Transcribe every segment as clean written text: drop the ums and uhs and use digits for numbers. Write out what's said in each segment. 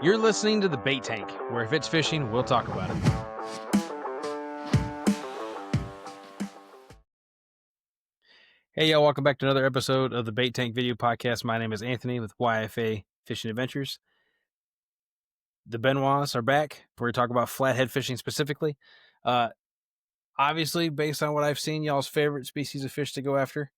You're listening to The Bait Tank, where if it's fishing, we'll talk about it. Hey, y'all, welcome back to another episode of The Bait Tank Video Podcast. My name is Anthony with YFA Fishing Adventures. The Benoits are back. We're going to talk about flathead fishing specifically. Obviously, based on what I've seen, y'all's favorite species of fish to go after.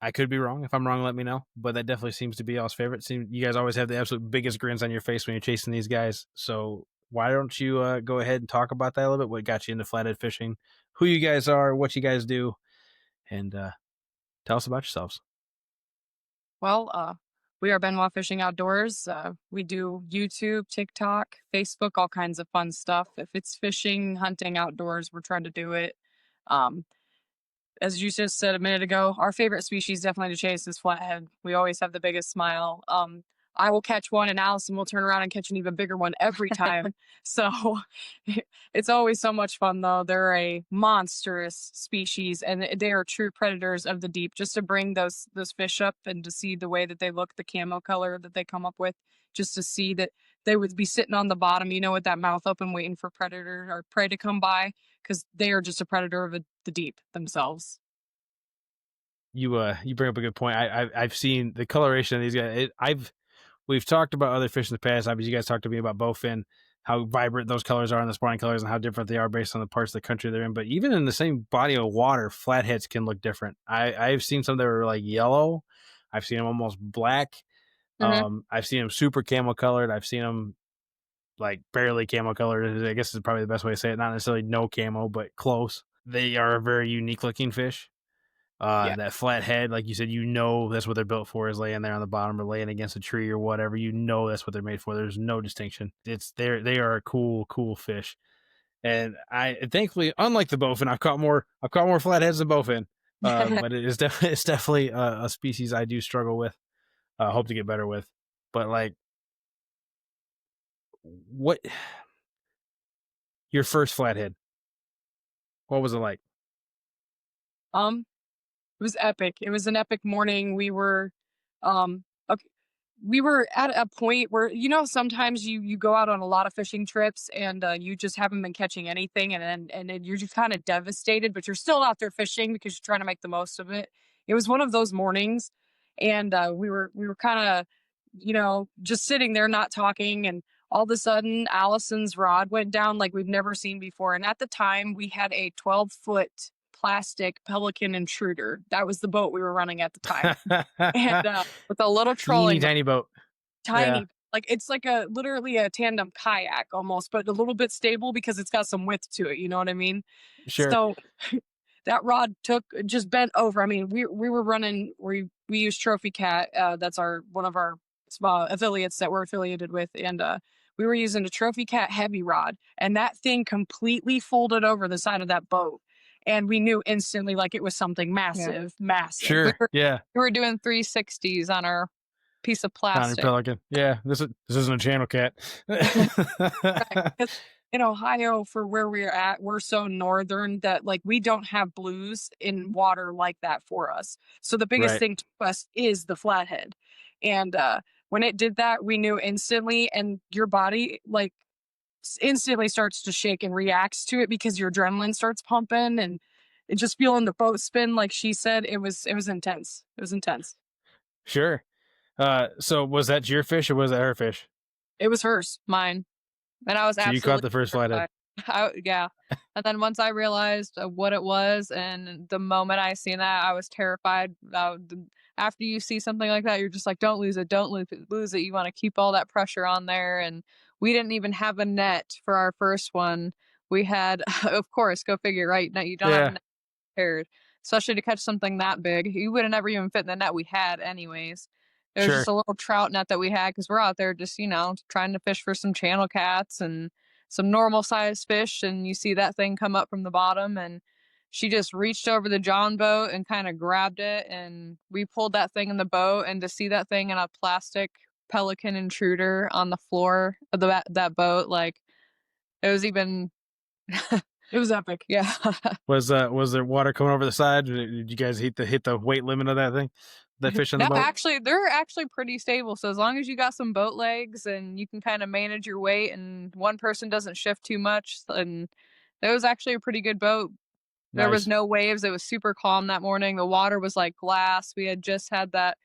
I could be wrong. If I'm wrong, let me know. But that definitely seems to be y'all's favorite. You guys always have the absolute biggest grins on your face when you're chasing these guys. So why don't you go ahead and talk about that a little bit? What got you into flathead fishing? Who you guys are? What you guys do? And tell us about yourselves. Well, we are Benoit Fishing Outdoors. We do YouTube, TikTok, Facebook, all kinds of fun stuff. If it's fishing, hunting, outdoors, we're trying to do it. As you just said a minute ago, our favorite species definitely to chase is flathead. We always have the biggest smile. I will catch one and Allison will turn around and catch an even bigger one every time. So it's always so much fun though. They're a monstrous species and they are true predators of the deep. Just to bring those fish up and to see the way that they look, the camo color that they come up with, just to see that they would be sitting on the bottom, with that mouth open waiting for predator or prey to come by, because they are just a predator of the deep themselves. You bring up a good point. I've seen the coloration of these guys. We've talked about other fish in the past. Obviously, you guys talked to me about bowfin, how vibrant those colors are in the spawning colors and how different they are based on the parts of the country they're in. But even in the same body of water, flatheads can look different. I've seen some that were like yellow. I've seen them almost black. Mm-hmm. I've seen them super camo colored. I've seen them like barely camo colored. I guess is probably the best way to say it. Not necessarily no camo, but close. They are a very unique looking fish. Yeah. That flathead, like you said, that's what they're built for, is laying there on the bottom or laying against a tree or whatever. That's what they're made for. There's no distinction. They are a cool fish. And I thankfully, unlike the bowfin, I've caught more flatheads than bowfin. But it's definitely a species I do struggle with. Hope to get better with. But like, what your first flathead? What was it like? It was epic. It was an epic morning. We were we were at a point where, sometimes you go out on a lot of fishing trips and you just haven't been catching anything, and then you're just kind of devastated, but you're still out there fishing because you're trying to make the most of it. It was one of those mornings, and we were kind of, just sitting there not talking, and all of a sudden Allison's rod went down like we've never seen before. And at the time we had a 12-foot plastic Pelican intruder. That was the boat we were running at the time. And with a little trolling, tiny boat. tiny, Yeah. like it's like literally a tandem kayak almost, but a little bit stable because it's got some width to it. You know what I mean? Sure. So that rod just bent over. I mean, we were running. We use Trophy Cat. That's one of our affiliates that we're affiliated with, and we were using a Trophy Cat heavy rod, and that thing completely folded over the side of that boat. And we knew instantly, like, it was something massive, massive. Sure. We were doing 360s on our piece of plastic. Pelican. Yeah, this isn't a channel cat. In Ohio, for where we're at, we're so northern that like we don't have blues in water like that for us. So the biggest thing to us is the flathead. And when it did that, we knew instantly, and your body like instantly starts to shake and reacts to it because your adrenaline starts pumping, and just feeling the boat spin, like she said, it was intense. It was intense. Sure. So was that your fish or was that her fish? It was hers. Mine. And I was so you caught the first flathead. Yeah. And then once I realized what it was, and the moment I seen that, I was terrified. After you see something like that, you're just like, don't lose it. Don't lose it. You want to keep all that pressure on there. And we didn't even have a net for our first one. We had, of course, go figure, right? No, you don't have a net prepared, especially to catch something that big. You would have never even fit in the net we had anyways. It was just a little trout net that we had because we're out there just, trying to fish for some channel cats and some normal sized fish. And you see that thing come up from the bottom, and she just reached over the John boat and kind of grabbed it. And we pulled that thing in the boat, and to see that thing in a plastic Pelican intruder on the floor of that boat, like, it was even... It was epic. Yeah. Was there water coming over the side? Did you guys hit the weight limit of that thing? that fish on the No, boat? actually, they're actually pretty stable. So as long as you got some boat legs and you can kind of manage your weight and one person doesn't shift too much, and it was actually a pretty good boat. There was Nice. no waves. It was super calm that morning. The water was like glass. We had just had that,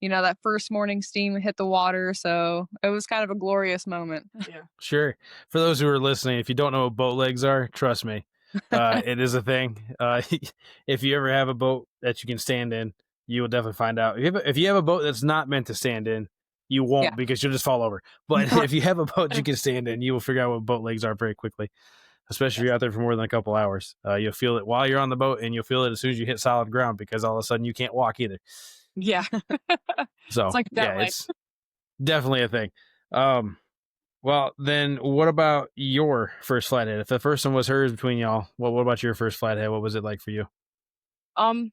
that first morning steam hit the water, so it was kind of a glorious moment. Yeah. Sure. For those who are listening, if you don't know what boat legs are, trust me, it is a thing. If you ever have a boat that you can stand in, you will definitely find out. If you have a boat that's not meant to stand in, you Yeah. won't because you'll just fall over. But if you have a boat you can stand in, you will figure out what boat legs are very quickly, especially if Yes. you're out there for more than a couple hours. You'll feel it while you're on the boat, and you'll feel it as soon as you hit solid ground because all of a sudden you can't walk either. Yeah. It's So, like yeah, that way. it's definitely a thing. Um, well, then what about your first flathead? If the first one was hers between y'all, what about your first flathead? What was it like for you? Um,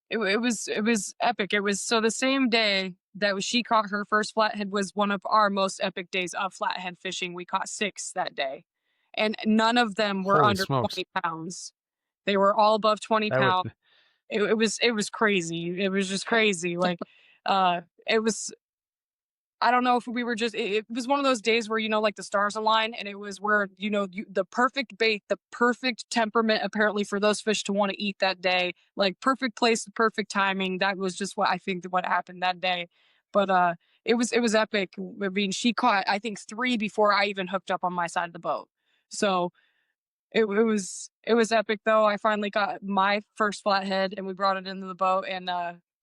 it was epic. It was so the same day that she caught her first flathead was one of our most epic days of flathead fishing. We caught 6 that day, and none of them were Holy under smokes. 20 pounds. They were all above 20 That was pounds. It was crazy. It was just crazy. Like, it was I don't know if we were just it was one of those days where, like, the stars align, and it was where, the perfect bait, the perfect temperament apparently for those fish to wanna eat that day, like, perfect place, perfect timing. That was just what I think that what happened that day. But, it was epic. I mean, she caught, I think, 3 before I even hooked up on my side of the boat. So, it was epic though. I finally got my first flathead and we brought it into the boat, and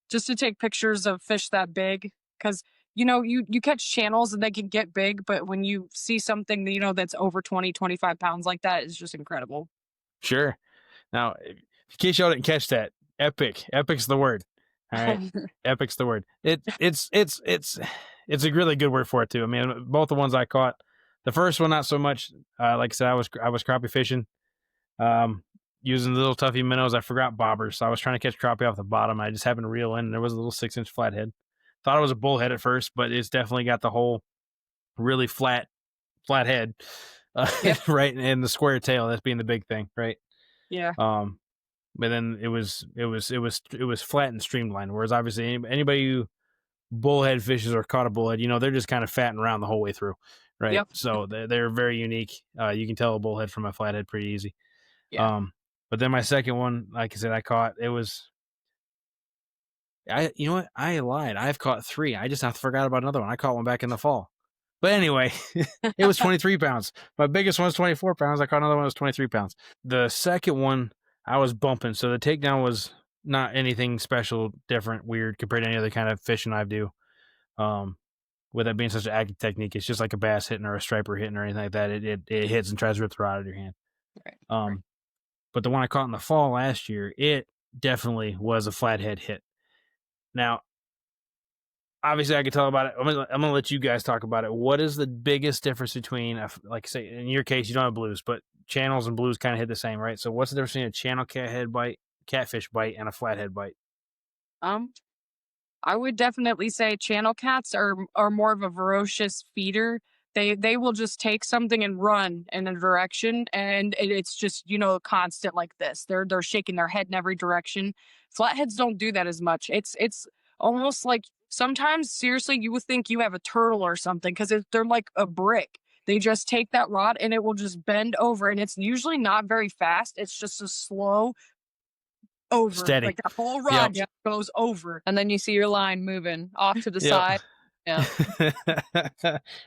just to take pictures of fish that big, cuz you catch channels and they can get big, but when you see something that, that's over 20-25 pounds like that, is just incredible. sure. Now, in case y'all didn't catch that, epic. Epic's the word. All right. Epic's the word. It's a really good word for it too. I mean, both the ones I caught, the first one not so much. Like I said, I was crappie fishing, um, using the little toughy minnows. I forgot bobbers, so I was trying to catch crappie off the bottom. I just happened to reel in, and there was a little 6-inch flathead. Thought it was a bullhead at first, but it's definitely got the whole really flat head, Yep. right, and the square tail. That's being the big thing, right? Yeah. Um, but then it was flat and streamlined. Whereas obviously anybody who bullhead fishes or caught a bullhead, they're just kind of fatting around the whole way through, right? Yep. So they're very unique. You can tell a bullhead from a flathead pretty easy. Yeah. Um, but then my second one, like I said, I caught it was I you know what? I lied. I've caught 3. I just have forgot about another one. I caught one back in the fall. But anyway, it was 23 pounds. My biggest one was 24 pounds. I caught another one that was 23 pounds. The second one, I was bumping. So the takedown was not anything special, different, weird compared to any other kind of fishing I do. Um, with that being such an active technique, it's just like a bass hitting or a striper hitting or anything like that. It hits and tries to rip the rod out of your hand. Right. Right. Um, but the one I caught in the fall last year, it definitely was a flathead hit. Now, obviously I could tell about it. I'm gonna let you guys talk about it. What is the biggest difference between, like say in your case, you don't have blues, but channels and blues kind of hit the same, right? So what's the difference between a channel catfish bite, and a flathead bite? Um I would definitely say channel cats are more of a ferocious feeder. They will just take something and run in a direction, and it's just, constant like this. They're shaking their head in every direction. Flatheads don't do that as much. It's almost like sometimes seriously you would think you have a turtle or something because they're like a brick. They just take that rod and it will just bend over, and it's usually not very fast. It's just a slow over, Steady. like that whole rod Yep. just goes over. And then you see your line moving off to the Yep. side. Yeah.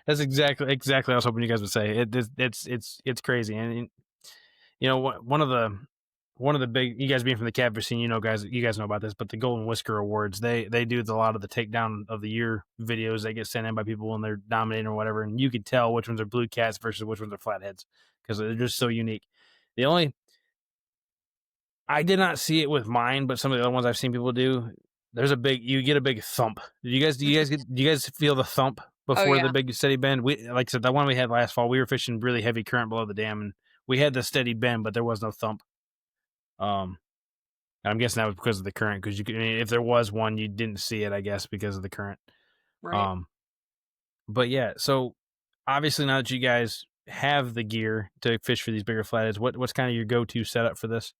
That's exactly what I was hoping you guys would say. It's crazy, and one of the big, you guys being from the catfish scene, you guys know about this, but the Golden Whisker Awards, they do a lot of the takedown of the year videos that get sent in by people when they're dominating or whatever, and you can tell which ones are blue cats versus which ones are flatheads because they're just so unique. The only I did not see it with mine, but some of the other ones I've seen people do, you get a big thump. Do you guys feel the thump Oh before the yeah. big steady bend? Like I said, the one we had last fall, we were fishing really heavy current below the dam, and we had the steady bend, but there was no thump. Um, and I'm guessing that was because of the current, because if there was one, you didn't see it, I guess, because of the current. Right. Um, but yeah, so obviously now that you guys have the gear to fish for these bigger flatheads, what's kind of your go-to setup for this?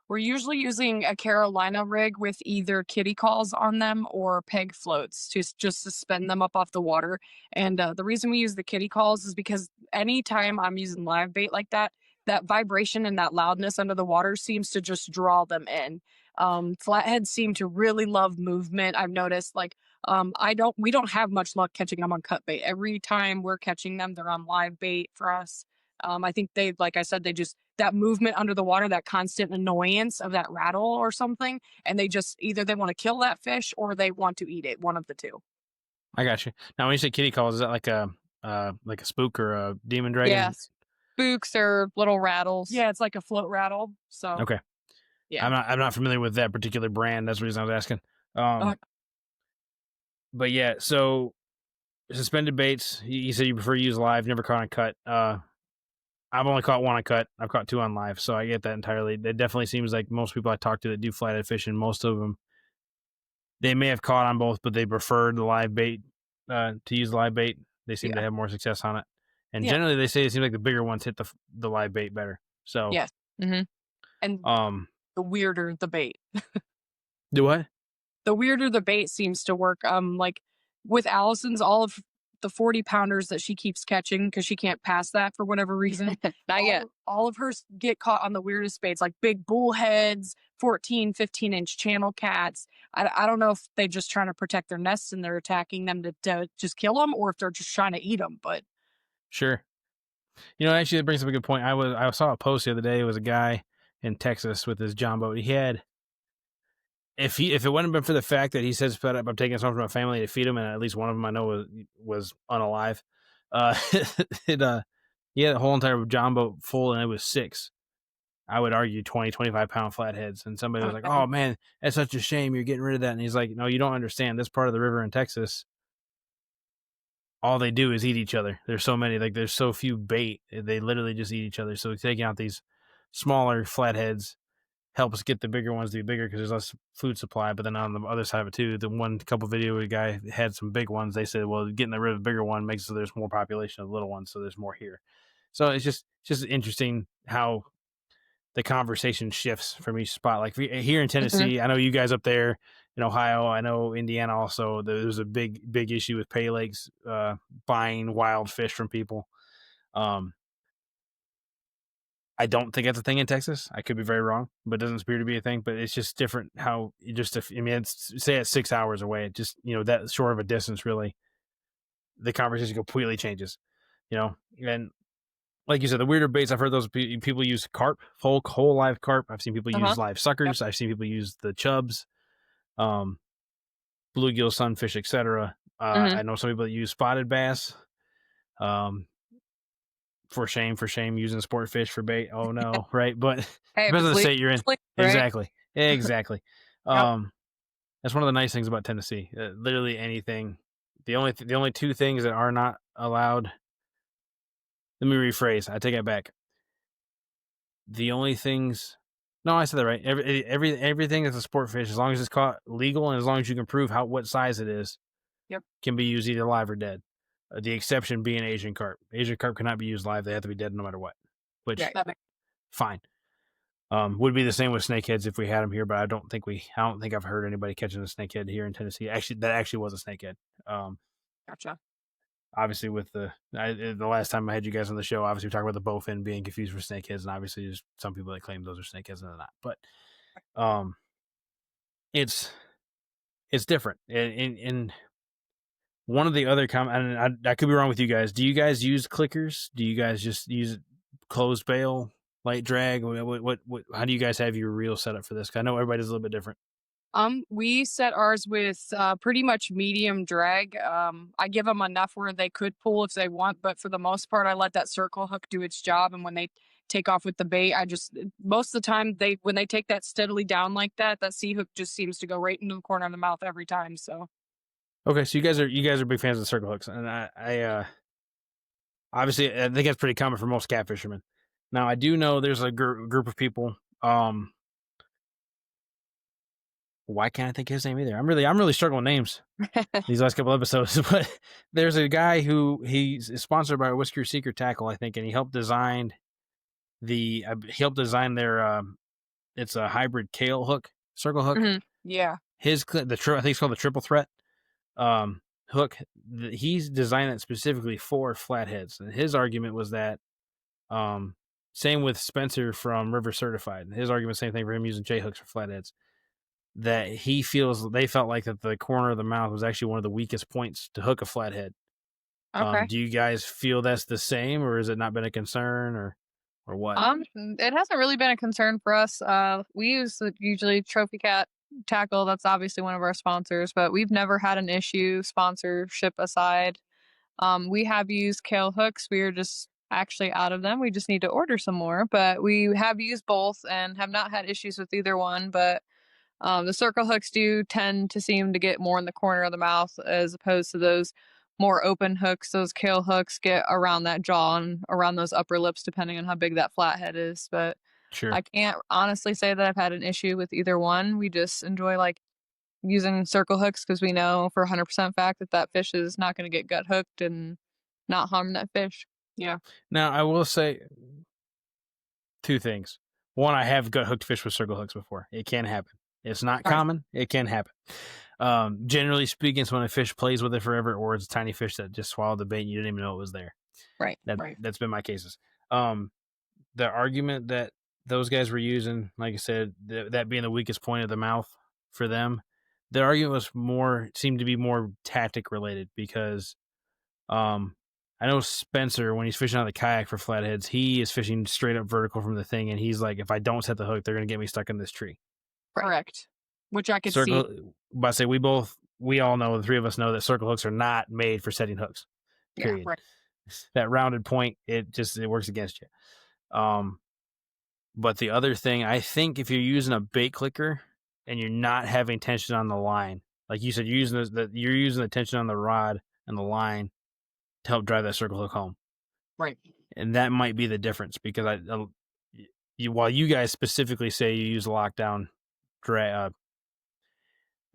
We're usually using a Carolina rig with either kitty calls on them or peg floats to just suspend them up off the water. And the reason we use the kitty calls is because anytime I'm using live bait like that, that vibration and that loudness under the water seems to just draw them in. Flatheads seem to really love movement. I've noticed, like, we don't have much luck catching them on cut bait. Every time we're catching them, they're on live bait for us. I think like I said, they just, that movement under the water, that constant annoyance of that rattle or something, and they just, either they want to kill that fish or they want to eat it, one of the two. I got you. Now, when you say kitty calls, is that like a spook or a demon dragon? Yes. Spooks or little rattles. Yeah, it's like a float rattle. So Okay. yeah. I'm not familiar with that particular brand. That's the reason I was asking. But yeah, so suspended baits. You said you prefer to use live, never caught on cut. I've only caught one on cut. I've caught two on live, so I get that entirely. It definitely seems like most people I talk to that do flathead fishing, most of them, they may have caught on both, but they prefer the live bait to use live bait. They seem to have more success on it, and generally they say it seems like the bigger ones hit the live bait better. So yes, and the weirder the bait. Do what? The weirder the bait seems to work. Like with Allison's, all of the 40-pounders that she keeps catching because she can't pass that for whatever reason. Not yet. All of hers get caught on the weirdest baits, like big bullheads, 14, 15-inch channel cats. I don't know if they're just trying to protect their nests and they're attacking them to just kill them, or if they're just trying to eat them. But Sure. You know, actually, that brings up a good point. I saw a post the other day. It was a guy in Texas with his John boat. He had, if it wouldn't have been for the fact that he says, I'm taking something from my family to feed him, and at least one of them I know was unalive. He had a whole entire John boat full, and it was 6. I would argue 20, 25-pound flatheads. And somebody was like, "Oh man, that's such a shame. You're getting rid of that." And he's like, "No, you don't understand. This part of the river in Texas, all they do is eat each other. There's so many, like there's so few bait. They literally just eat each other. So taking out these smaller flatheads helps get the bigger ones to be bigger because there's less food supply. But then on the other side of it too, the one couple video guy had some big ones. They said, well, getting rid of the bigger one makes it so there's more population of little ones, so there's more here. So it's just interesting how the conversation shifts from each spot. Like here in Tennessee, I know you guys up there in Ohio, I know Indiana also, there's a big issue with pay lakes buying wild fish from people. I don't think that's a thing in Texas. I could be very wrong, but it doesn't appear to be a thing. But it's just different how say it's 6 hours away, it just, that short of a distance, really, the conversation completely changes, and like you said, the weirder baits, I've heard those people use carp, whole live carp. I've seen people use live suckers. I've seen people use the chubs, bluegill, sunfish, etc. I know some people that use spotted bass. For shame, using sport fish for bait. Oh no, right? But Hey, depends on the state you're in. Right? Exactly. That's one of the nice things about Tennessee. Literally anything. The only two things that are not allowed. Let me rephrase. I take it back. The only things. No, I said that right. Everything that's a sport fish, as long as it's caught legal and as long as you can prove what size it is, can be used either live or dead. The exception being Asian carp. Asian carp cannot be used live; they have to be dead no matter what. Which fine. Would be the same with snakeheads if we had them here, but I don't think I've heard anybody catching a snakehead here in Tennessee. Actually, that actually was a snakehead. Gotcha. Obviously, with the last time I had you guys on the show, obviously we talked about the bowfin being confused for snakeheads, and obviously there's some people that claim those are snakeheads and they're not. But it's different. And one of the other and I could be wrong with you guys. Do you guys use clickers? Do you guys just use closed bail, light drag? What how do you guys have your reel set up for this? 'Cause I know everybody's a little bit different. We set ours with pretty much medium drag. I give them enough where they could pull if they want, but for the most part, I let that circle hook do its job. And when they take off with the bait, most of the time when they take that steadily down like that, that sea hook just seems to go right into the corner of the mouth every time. So. Okay, so you guys are big fans of the circle hooks, and I obviously I think that's pretty common for most cat fishermen. Now I do know there's a group of people. Why can't I think of his name either? I'm really struggling with names these last couple episodes. But there's a guy who he's sponsored by Whisker Seeker Tackle, I think, and he helped design their it's a hybrid kale hook, circle hook. Yeah. I think it's called the triple threat hook. He's designed it specifically for flatheads, and his argument was that same with Spencer from River Certified. His argument, same thing for him using J hooks for flatheads. That they felt like that the corner of the mouth was actually one of the weakest points to hook a flathead. Okay. Do you guys feel that's the same, or has it not been a concern, or what? It hasn't really been a concern for us. We use usually Trophy Cat tackle. That's obviously one of our sponsors, but we've never had an issue, sponsorship aside. We have used kale hooks. We are just actually out of them. We just need to order some more, but we have used both and have not had issues with either one. But the circle hooks do tend to seem to get more in the corner of the mouth as opposed to those more open hooks. Those kale hooks get around that jaw and around those upper lips, depending on how big that flathead is. But Sure. I can't honestly say that I've had an issue with either one. We just enjoy like using circle hooks because we know for 100% fact that that fish is not going to get gut hooked and not harm that fish. Yeah. Now, I will say two things. One, I have gut hooked fish with circle hooks before. It can happen. It's not Right. common. It can happen. Generally speaking, it's when a fish plays with it forever, or it's a tiny fish that just swallowed the bait and you didn't even know it was there. Right. That's been my cases. The argument that those guys were using, like I said, that being the weakest point of the mouth for them, the argument seemed to be more tactic related because I know Spencer, when he's fishing out of the kayak for flatheads, he is fishing straight up vertical from the thing, and he's like, if I don't set the hook, they're going to get me stuck in this tree. Correct. Which I could see. But I say we all know, the three of us know that circle hooks are not made for setting hooks. Period. Yeah, right. That rounded point, it works against you. But the other thing, I think if you're using a bait clicker and you're not having tension on the line, like you said, you're using the tension on the rod and the line to help drive that circle hook home. Right. And that might be the difference because while you guys specifically say you use lockdown drag,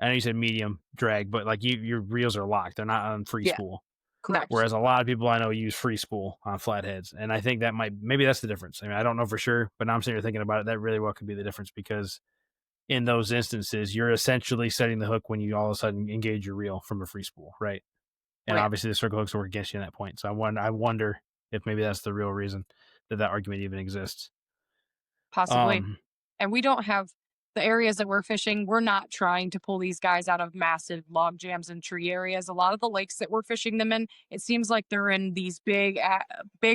I know you said medium drag, but like your reels are locked; they're not on free spool. Correct. Whereas a lot of people I know use free spool on flatheads, and I think maybe that's the difference. I mean, I don't know for sure, but now I'm sitting here thinking about it. That really well could be the difference because in those instances, you're essentially setting the hook when you all of a sudden engage your reel from a free spool, right? And obviously the circle hooks work against you at that point. So I wonder if maybe that's the real reason that argument even exists. Possibly. And we don't have the areas that we're fishing. We're not trying to pull these guys out of massive log jams and tree areas. A lot of the lakes that we're fishing them in, it seems like they're in these big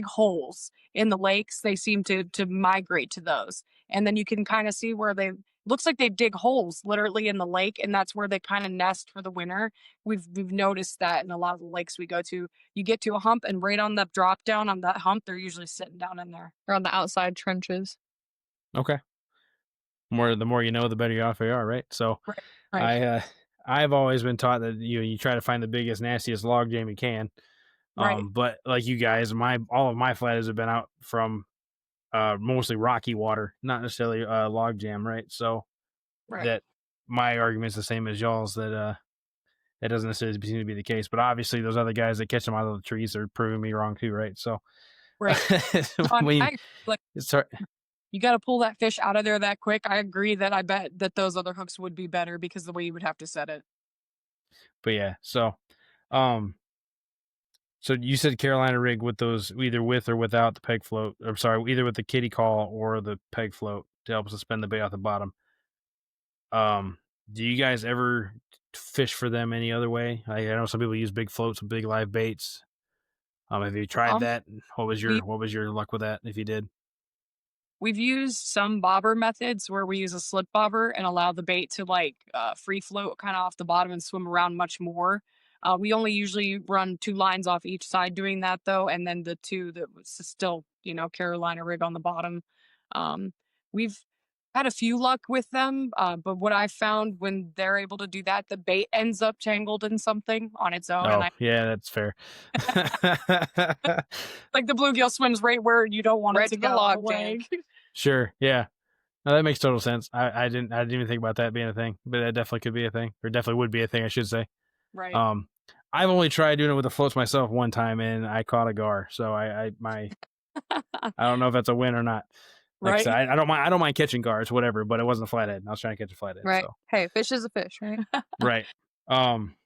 holes in the lakes. They seem to migrate to those. And then you can kind of see where looks like they dig holes literally in the lake, and that's where they kind of nest for the winter. We've noticed that in a lot of the lakes we go to. You get to a hump, and right on the drop down on that hump, they're usually sitting down in there. Or on the outside trenches. Okay. The more you know, the better off you are, right? So Right. I've always been taught that you try to find the biggest, nastiest log jam you can. Right. But like you guys, all of my flatheads have been out from mostly rocky water, not necessarily log jam, right? So that my argument is the same as y'all's, that that doesn't necessarily seem to be the case. But obviously those other guys that catch them out of the trees are proving me wrong too, right? So Right. it's hard. You got to pull that fish out of there that quick. I agree that I bet that those other hooks would be better because of the way you would have to set it. But yeah, so you said Carolina rig with those, either with or without the peg float. I'm sorry, either with the kitty call or the peg float to help suspend the bait off the bottom. Do you guys ever fish for them any other way? I know some people use big floats and big live baits. Have you tried that? What was your luck with that, if you did? We've used some bobber methods where we use a slip bobber and allow the bait to free float kind of off the bottom and swim around much more. We only usually run 2 lines off each side doing that though, and then the 2 that was still, Carolina rig on the bottom. We've had a few luck with them, but what I found when they're able to do that, the bait ends up tangled in something on its own. Oh, yeah, that's fair. Like the bluegill swims right where you don't want it to the go. log jam. Sure, yeah. No, that makes total sense. I didn't even think about that being a thing, but that definitely could be a thing, or definitely would be a thing, I should say. Right. I've only tried doing it with the floats myself one time, and I caught a gar. So I don't know if that's a win or not. Like I Right? said, I don't mind catching guards, whatever, but it wasn't a flathead. I was trying to catch a flathead. Right. So Hey, fish is a fish, right? right. Um,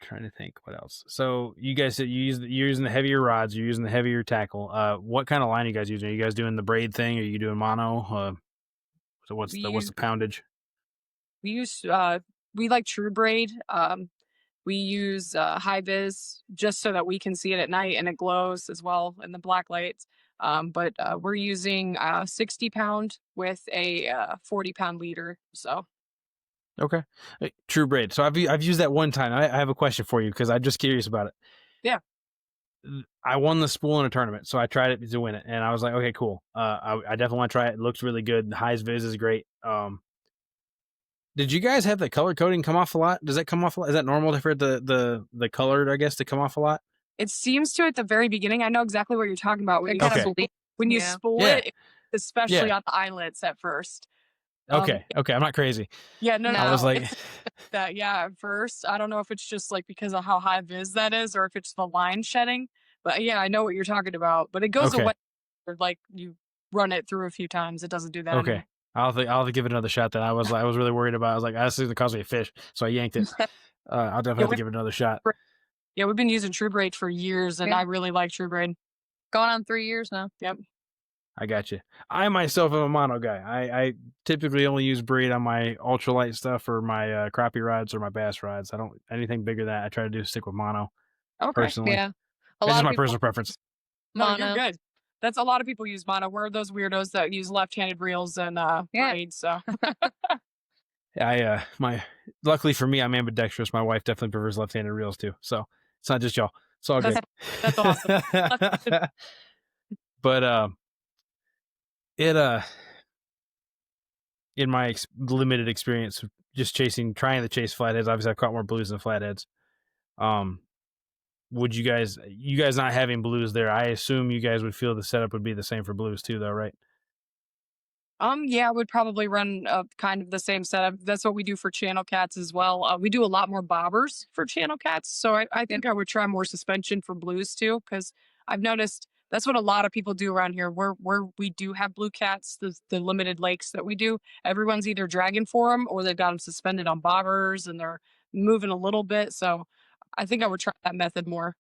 trying to think what else. So you guys said you're using the heavier rods, you're using the heavier tackle. What kind of line are you guys using? Are you guys doing the braid thing? Are you doing mono? So We what's use the poundage? we use we like true braid. We use high vis just so that we can see it at night and it glows as well in the black lights. But we're using 60 pound with a 40 pound leader. So Okay, true braid. So I've used that one time. I have a question for you because I'm just curious about it. yeah, I won the spool in a tournament, so I tried it to win it, and I was like, okay, cool. I definitely want to try it. It looks really good. The highs vis is great. Did you guys have the color coding come off a lot? Does that come off a lot? Is that normal for the colored, I guess, to come off a lot? it seems to at the very beginning. I know exactly what you're talking about. It kind Okay. of bleeds. When you Yeah. spool Yeah. it, especially Yeah. on the eyelets at first. Okay. Okay. I'm not crazy. Yeah, no, No. I was like, it's that. Yeah, at first, I don't know if it's just like because of how high vis that is, or if it's the line shedding. But yeah, I know what you're talking about. But it goes okay. away. Like you run it through a few times, it doesn't do that Okay. anymore. I'll have to give it another shot then. I was really worried about it. I was like, this is gonna cause me a fish. So I yanked it. I'll definitely have to give it another shot. Yeah, we've been using True Braid for years, and Yeah. I really like True Braid. Going on 3 years now. Yep. I got you. I myself am a mono guy. I typically only use braid on my ultralight stuff or my crappie rods or my bass rods. I don't anything bigger than that. I try to do stick with mono Okay. personally. Yeah. A It's lot just of my people personal preference. No, mono. you're good. That's a lot of people use mono. We're those weirdos that use left-handed reels and Yeah. braid. So Luckily for me, I'm ambidextrous. My wife definitely prefers left-handed reels too. So it's not just y'all. It's all good. that's awesome. But it in my limited experience just trying to chase flatheads, obviously I've caught more blues than flatheads. Would you guys not having blues there, I assume you guys would feel the setup would be the same for blues too though, right? Yeah, I would probably run kind of the same setup. That's what we do for channel cats as well. We do a lot more bobbers for channel cats, so I think I would try more suspension for blues too, because I've noticed that's what a lot of people do around here. Where we do have blue cats, the limited lakes that we do, everyone's either dragging for them or they've got them suspended on bobbers and they're moving a little bit. So I think I would try that method more.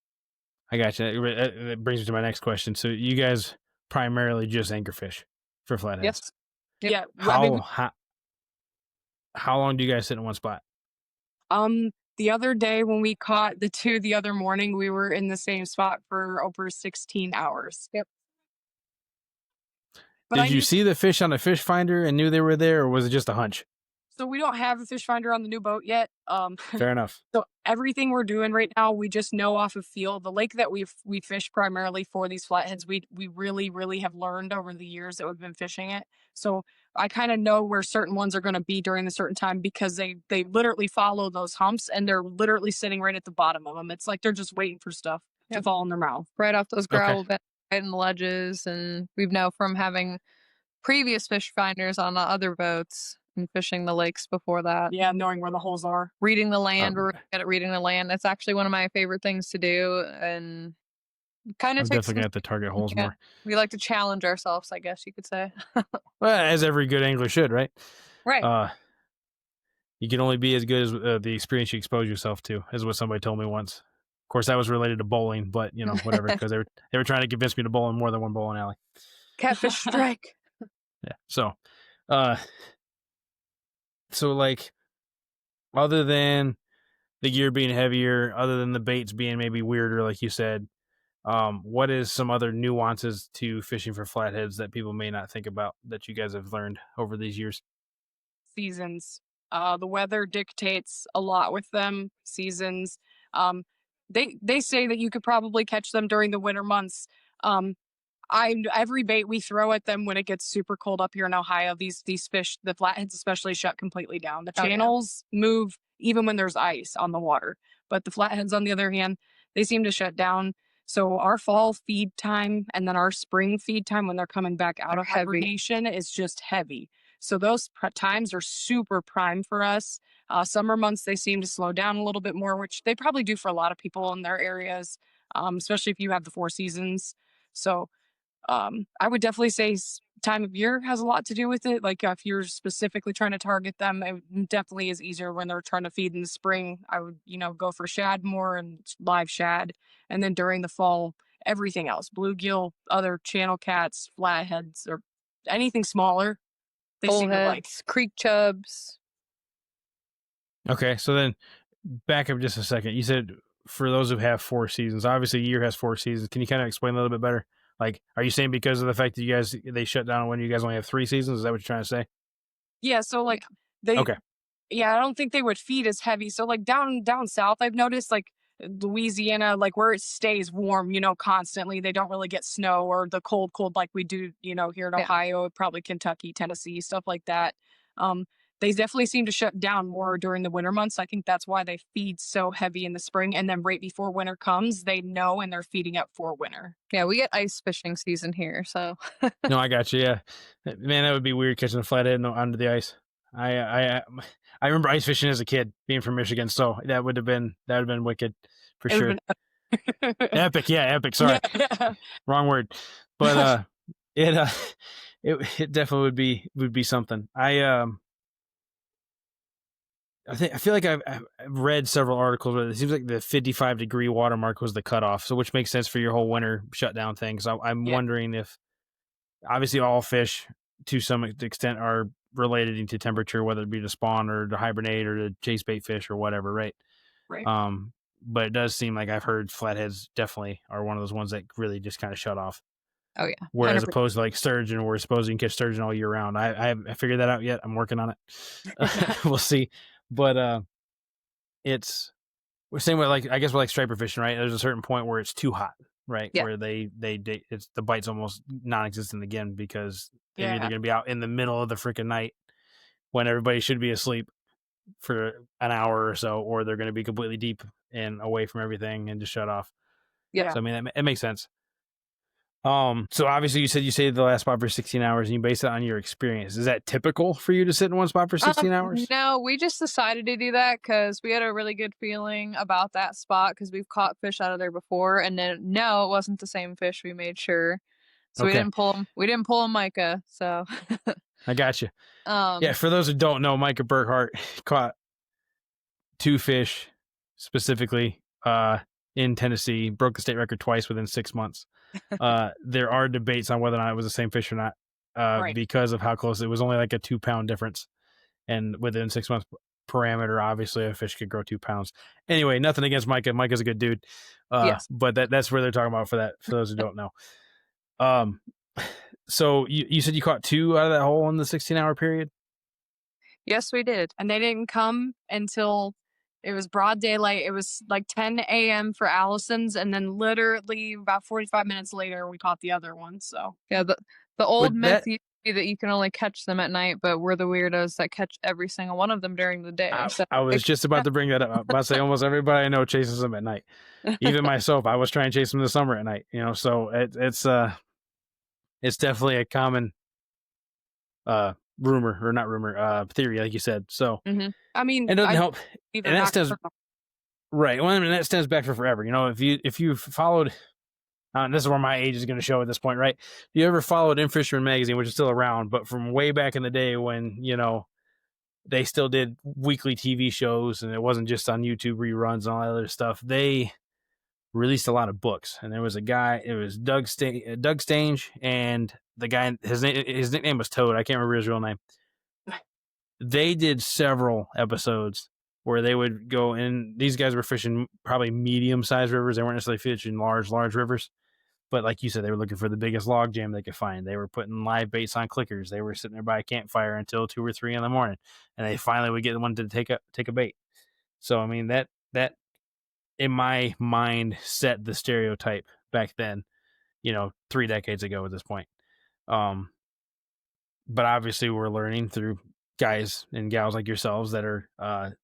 I got you. It brings me to my next question. So you guys primarily just anchorfish for flatheads. Yes. Yep. Yeah. I mean, how long do you guys sit in one spot? the other day when we caught the two the other morning, we were in the same spot for over 16 hours. Yep. But Did you see the fish on a fish finder and knew they were there, or was it just a hunch? So we don't have a fish finder on the new boat yet. Fair enough. So everything we're doing right now, we just know off of feel. The lake that we fish primarily for these flatheads, we really have learned over the years that we've been fishing it. So I kind of know where certain ones are going to be during a certain time because they literally follow those humps and they're literally sitting right at the bottom of them. It's like they're just waiting for stuff to Yep. fall in their mouth. Right off those Okay. gravel beds, right in the ledges, and we know from having previous fish finders on the other boats and fishing the lakes before that. Yeah, knowing where the holes are. Reading the land, we're good at reading the land. That's actually one of my favorite things to do, and kind I'm of takes definitely gonna have to target holes yeah. more. We like to challenge ourselves, I guess you could say. Well, as every good angler should, right? Right. You can only be as good as the experience you expose yourself to, is what somebody told me once. Of course, that was related to bowling, but whatever, because they were trying to convince me to bowl in more than one bowling alley. Catfish strike. Yeah. So like, other than the gear being heavier, other than the baits being maybe weirder, like you said, what is some other nuances to fishing for flatheads that people may not think about that you guys have learned over these years? Seasons. The weather dictates a lot with them. Seasons. They say that you could probably catch them during the winter months. Every bait we throw at them when it gets super cold up here in Ohio, these fish, the flatheads especially, shut completely down. The Oh, yeah. channels move even when there's ice on the water, but the flatheads, on the other hand, they seem to shut down. So our fall feed time and then our spring feed time when they're coming back out Are of heavy. hibernation is just heavy. So those times are super prime for us. Summer months they seem to slow down a little bit more, which they probably do for a lot of people in their areas, especially if you have the four seasons. So I would definitely say time of year has a lot to do with it. Like if you're specifically trying to target them, it definitely is easier when they're trying to feed in the spring. I would, go for shad more and live shad. And then during the fall, everything else, bluegill, other channel cats, flatheads, or anything smaller, they seem to like. Bullheads, creek chubs. Okay, so then back up just a second. You said for those who have 4 seasons, obviously a year has 4 seasons. Can you kind of explain a little bit better? Like, are you saying because of the fact that they shut down when you guys only have 3 seasons? Is that what you're trying to say? Yeah, so like they Okay. yeah, I don't think they would feed as heavy. So like down south, I've noticed like Louisiana, like where it stays warm, constantly. They don't really get snow or the cold like we do, here in Yeah. Ohio, probably Kentucky, Tennessee, stuff like that. Um, they definitely seem to shut down more during the winter months. I think that's why they feed so heavy in the spring, and then right before winter comes, they know and they're feeding up for winter. Yeah, we get ice fishing season here, so No, I got you. Yeah, man, that would be weird catching a flathead under the ice. I remember ice fishing as a kid, being from Michigan, so that would have been wicked for It would sure. have been Epic, yeah, epic. Sorry, yeah. wrong word. But it it definitely would be something. I feel like I've read several articles where it seems like the 55-degree water mark was the cutoff, so which makes sense for your whole winter shutdown thing. So I'm Yeah, wondering if obviously all fish to some extent are related to temperature, whether it be to spawn or to hibernate or to chase bait fish or whatever, right? right. But it does seem like I've heard flatheads definitely are one of those ones that really just kind of shut off. oh yeah, Whereas 100%. opposed to like sturgeon, where supposed you can catch sturgeon all year round. I haven't figured that out yet. I'm working on it. We'll see. But it's we're same way, like I guess we're like striper fishing, right? There's a certain point where it's too hot, right? Yeah. Where it's the bite's almost non-existent again because they're either Yeah, going to be out in the middle of the freaking night when everybody should be asleep for an hour or so, or they're going to be completely deep and away from everything and just shut off. Yeah. So I mean, it makes sense. So obviously you say the last spot for 16 hours and you base it on your experience. Is that typical for you to sit in one spot for 16 hours? No, we just decided to do that because we had a really good feeling about that spot because we've caught fish out of there before, and then no, it wasn't the same fish. We made sure, so we Okay. didn't pull them. We didn't pull a Micah. So, I got you. Yeah. um, For those who don't know, Micah Burkhart caught 2 fish specifically in Tennessee, broke the state record twice within 6 months. There are debates on whether or not it was the same fish or not right. because of how close it was. Only like a 2-pound difference, and within 6 months parameter, obviously a fish could grow 2 pounds. Anyway, nothing against Micah. Micah's a good dude. yes, But that's where they're talking about for that. For those who don't know. Um, so you said you caught 2 out of that hole in the 16-hour period. yes, we did. And they didn't come until it was broad daylight. It was like 10 a.m. for Allison's, and then literally about 45 minutes later, we caught the other one. So Yeah, the old Would myth that used to be that you can only catch them at night, but we're the weirdos that catch every single one of them during the day. So I was just about to bring that up. I'm about to say almost everybody I know chases them at night. Even myself, I was trying to chase them this summer at night. So it's definitely a common rumor or not rumor theory, like you said. So I mean, it doesn't help, either and that stems nocturnal. right. Well, I mean that stems back for forever. If you've followed, this is where my age is going to show at this point, right? If you ever followed In Fisherman magazine, which is still around, but from way back in the day when they still did weekly TV shows and it wasn't just on YouTube reruns and all that other stuff. They released a lot of books, and there was a guy. It was Doug Stange, and the guy his nickname was Toad. I can't remember his real name. They did several episodes where they would go in. These guys were fishing probably medium-sized rivers. They weren't necessarily fishing large rivers. But like you said, they were looking for the biggest log jam they could find. They were putting live baits on clickers. They were sitting there by a campfire until 2 or 3 in the morning, and they finally would get one to take a bait. So I mean that in my mind set the stereotype back then, 3 decades ago at this point. But obviously we're learning through guys and gals like yourselves that are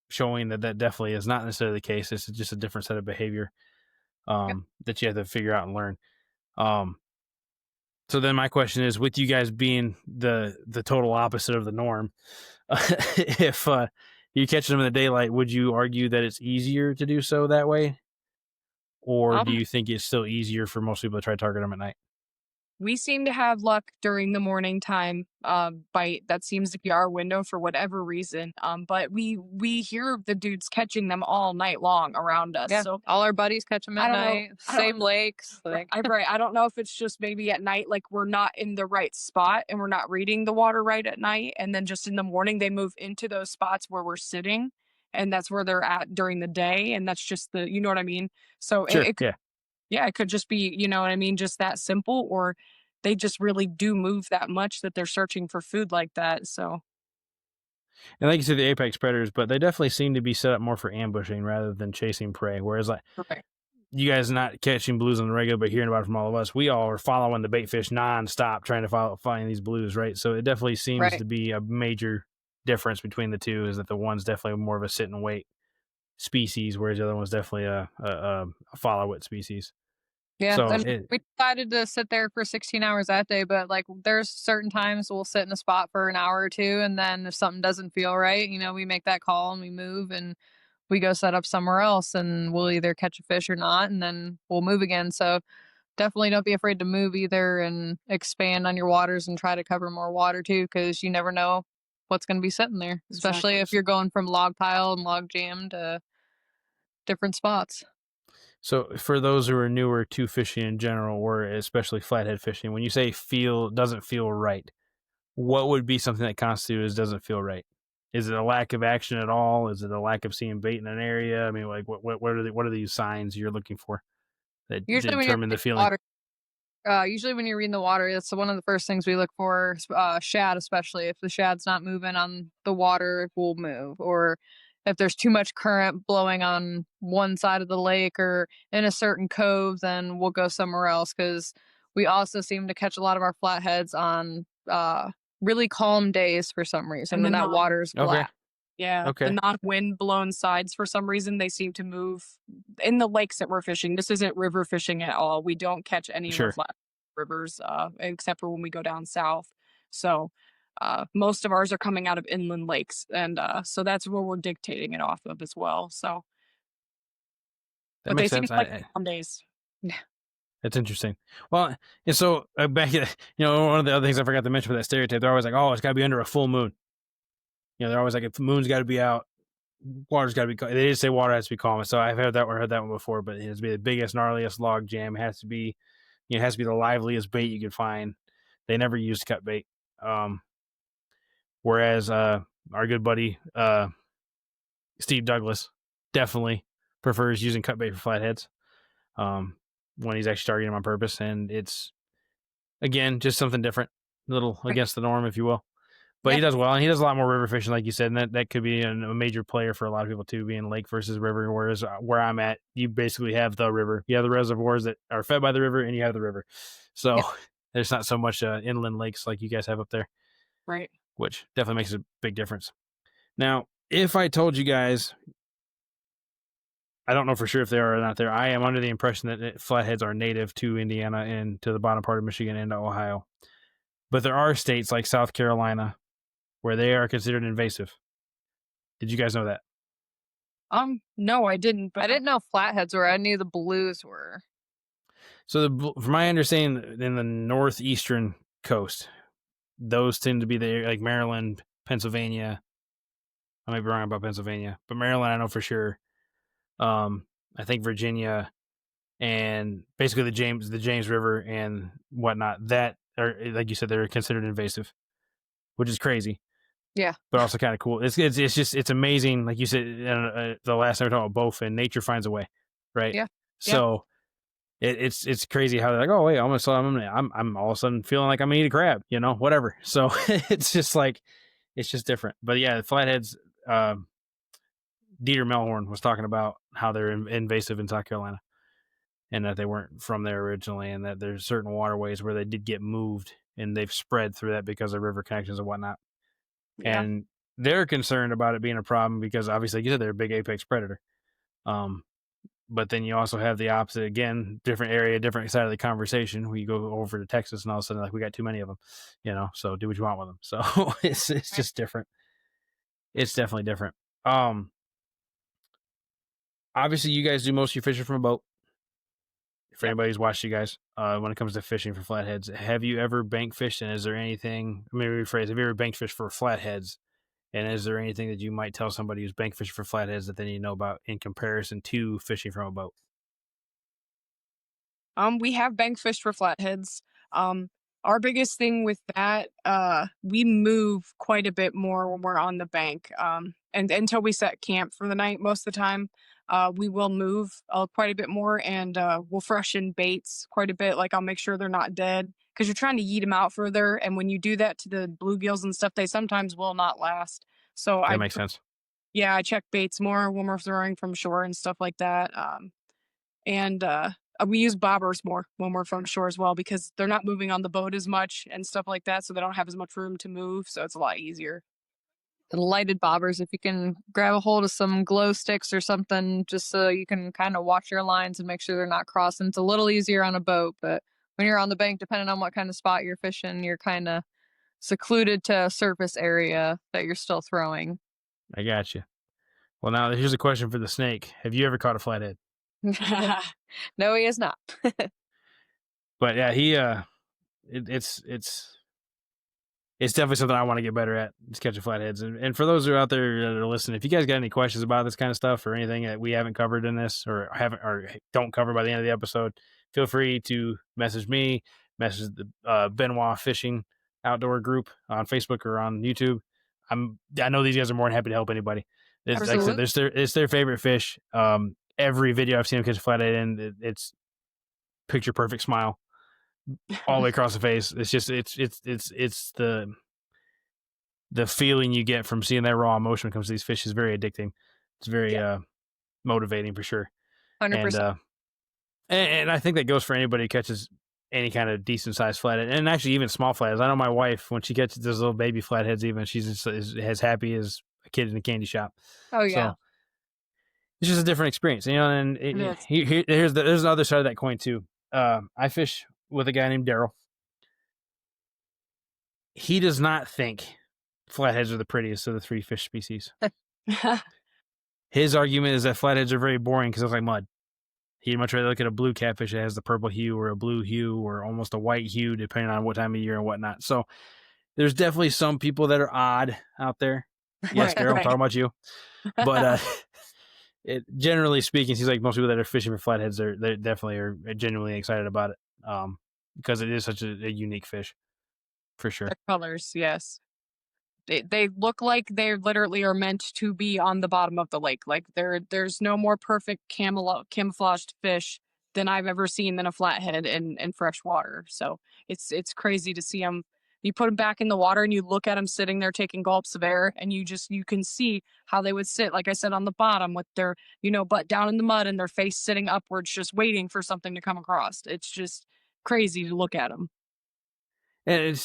showing that definitely is not necessarily the case. It's just a different set of behavior that you have to figure out and learn. So then my question is, with you guys being the total opposite of the norm, if you catch them in the daylight, would you argue that it's easier to do so that way? Or do Um, you think it's still easier for most people to try to target them at night? We seem to have luck during the morning time bite. That seems to be our window for whatever reason. But we hear the dudes catching them all night long around us. Yeah, So all our buddies catch them I at don't know. night, I don't. same lakes, like Right. I don't know if it's just maybe at night, like we're not in the right spot and we're not reading the water right at night, and then just in the morning they move into those spots where we're sitting, and that's where they're at during the day, and that's just the, you know what I mean. So Sure, yeah. yeah, it could just be, you know what I mean, just that simple, or they just really do move that much that they're searching for food like that. So And like you said, the apex predators, but they definitely seem to be set up more for ambushing rather than chasing prey. Whereas like right, you guys not catching blues on the regular, but hearing about it from all of us, we all are following the bait fish nonstop, trying to find these blues, right? So it definitely seems right. to be a major difference between the two. Is that the one's definitely more of a sit and wait species, whereas the other one's definitely a follow it species. Yeah, So and we decided to sit there for 16 hours that day, but, like, there's certain times we'll sit in a spot for an hour or 2, and then if something doesn't feel right, we make that call and we move, and we go set up somewhere else, and we'll either catch a fish or not, and then we'll move again. So definitely don't be afraid to move either and expand on your waters and try to cover more water too, because you never know what's gonna be sitting there, especially exactly. if you're going from log pile and log jam to different spots. So for those who are newer to fishing in general, or especially flathead fishing, when you say feel doesn't feel right, what would be something that constitutes doesn't feel right? Is it a lack of action at all? Is it a lack of seeing bait in an area? I mean, like what are these signs you're looking for that Usually when you're determine the in feeling? water Usually when you're reading the water, it's one of the first things we look for, shad especially. If the shad's not moving on the water, we'll move. Or if there's too much current blowing on one side of the lake or in a certain cove, then we'll go somewhere else because we also seem to catch a lot of our flatheads on really calm days for some reason And when then that water's Okay, black. yeah, the okay, non-wind blown sides for some reason, they seem to move in the lakes that we're fishing. This isn't river fishing at all. We don't catch any of our sure. flat rivers, except for when we go down south. So, most of ours are coming out of inland lakes, and, so that's where we're dictating it off of as well, so That but they makes seem sense. to like calm days. That's interesting. Well, and so back at one of the other things I forgot to mention with that stereotype, they're always like, oh, it's got to be under a full moon. They're always like, if the moon's got to be out, water's got to be. They did say water has to be calm. So I've heard that one before. But it has to be the biggest, gnarliest log jam. It has to be, it has to be the liveliest bait you could find. They never used cut bait. Um, whereas our good buddy Steve Douglas definitely prefers using cut bait for flatheads. When he's actually targeting them on purpose, and it's again just something different, a little Right. against the norm, if you will. But Yeah, he does well, and he does a lot more river fishing, like you said, and that could be a major player for a lot of people too, being lake versus river. Whereas where I'm at, you basically have the river. You have the reservoirs that are fed by the river, and you have the river. So Yeah. there's not so much inland lakes like you guys have up there, right. which definitely makes a big difference. Now, if I told you guys, I don't know for sure if they are or not there. I am under the impression that flatheads are native to Indiana and to the bottom part of Michigan and to Ohio. But there are states like South Carolina where they are considered invasive. Did you guys know that? No, I didn't, I but didn't know flatheads were. I knew the blues were. So, from my understanding, in the northeastern coast, those tend to be like Maryland, Pennsylvania. I might be wrong about Pennsylvania, but Maryland, I know for sure. I think Virginia and basically the James River and whatnot. That are, like you said, they're considered invasive, which is crazy, Yeah. but also kind of cool. It's amazing. Like you said, the last time we talked about bowfin, nature finds a way, right? Yeah. Yeah. So it's crazy how they're like, oh wait, I'm all of a sudden feeling like I'm gonna eat a crab, whatever. So it's just like it's just different. But yeah, the flatheads. Dieter Melhorn was talking about how they're invasive in South Carolina, and that they weren't from there originally, and that there's certain waterways where they did get moved, and they've spread through that because of river connections and whatnot. yeah, And they're concerned about it being a problem because obviously, like you said, they're a big apex predator. Um, but then you also have the opposite again, different area, different side of the conversation. We go over to Texas, and all of a sudden, like we got too many of them, So do what you want with them. So it's right. just different. It's definitely different. Um, Obviously, you guys do most of your fishing from a boat. for anybody who's watched you guys, when it comes to fishing for flatheads, have you ever bank fished? And is there anything, maybe rephrase, have you ever bank fished for flatheads? And is there anything that you might tell somebody who's bank fishing for flatheads that they need to know about in comparison to fishing from a boat? We have bank fished for flatheads. Um, our biggest thing with that, we move quite a bit more when we're on the bank. And until we set camp for the night, most of the time, we will move quite a bit more, and we'll freshen baits quite a bit. Like I'll make sure they're not dead because you're trying to yeet them out further, and when you do that to the bluegills and stuff, they sometimes will not last. So That makes sense. yeah, I check baits more when we're throwing from shore and stuff like that. And we use bobbers more when we're from shore as well because they're not moving on the boat as much and stuff like that, so they don't have as much room to move, so it's a lot easier. The lighted bobbers, if you can grab a hold of some glow sticks or something, just so you can kind of watch your lines and make sure they're not crossing. It's a little easier on a boat, but when you're on the bank, depending on what kind of spot you're fishing, you're kind of secluded to a surface area that you're still throwing. I got you. Well, now here's a question for the snake. Have you ever caught a flathead? No, he is not. But yeah, it's definitely something I want to get better at, just catching flatheads. And for those who are out there that are listening, if you guys got any questions about this kind of stuff or anything that we haven't covered in this or don't cover by the end of the episode, feel free to message me, message the Benoit Fishing Outdoor group on Facebook or on YouTube. I know these guys are more than happy to help anybody. Like I said, it's their favorite fish. Every video I've seen them catch a flathead in, it's picture perfect smile all the way across the face. It's just it's the feeling you get from seeing that raw emotion when it comes to these fish is very addicting. It's very motivating for sure. 100%. And I think that goes for anybody who catches any kind of decent sized flathead, and actually even small flatheads. I know my wife, when she catches those little baby flatheads, even she's just as happy as a kid in a candy shop. Oh yeah. So, it's just a different experience, you know. And there's the other side of that coin too. I fish with a guy named Daryl. He does not think flatheads are the prettiest of the three fish species. His argument is that flatheads are very boring because they look like mud. He'd much rather look at a blue catfish that has the purple hue or a blue hue or almost a white hue, depending on what time of year and whatnot. So there's definitely some people that are odd out there. Yes, Daryl, I'm talking about you. But generally speaking, seems like most people that are fishing for flatheads, they definitely are genuinely excited about it because it is such a unique fish, for sure. The colors, yes. They look like they literally are meant to be on the bottom of the lake. Like there's no more perfect camouflaged fish than I've ever seen than a flathead in fresh water. So it's crazy to see them. You put them back in the water and you look at them sitting there taking gulps of air, and you can see how they would sit, like I said, on the bottom with their butt down in the mud and their face sitting upwards, just waiting for something to come across. It's just crazy to look at them. And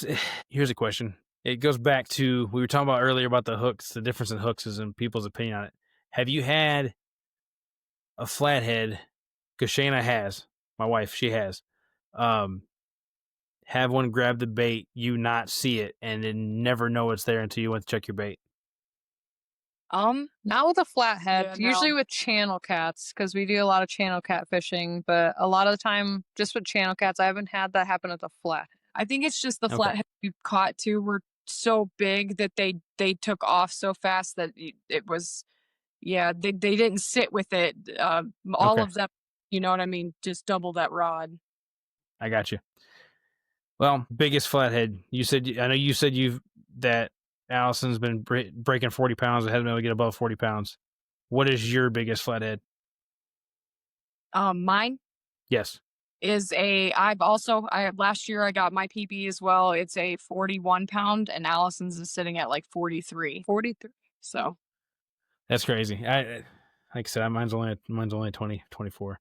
here's a question. It goes back to, we were talking about earlier about the hooks, the difference in hooks is in people's opinion on it. Have you had a flathead? Because Shayna has, my wife, she has. Have one grab the bait, you not see it, and then never know it's there until you went to check your bait? Not with a flathead. Yeah, Usually no. with channel cats, because we do a lot of channel cat fishing. But a lot of the time, just with channel cats, I haven't had that happen with a flathead. I think it's just the flathead we've caught too were so big that they took off so fast that it was, they didn't sit with it. All of them, you know what I mean? Just double that rod. I got you. Well, biggest flathead. I know you said that Allison's been breaking 40 pounds and hasn't been able to get above 40 pounds. What is your biggest flathead? Mine? Yes. Is last year I got my PB as well. It's a 41 pound, and Allison's is sitting at like 43. 43. So that's crazy. Like I said, mine's only 20, 24.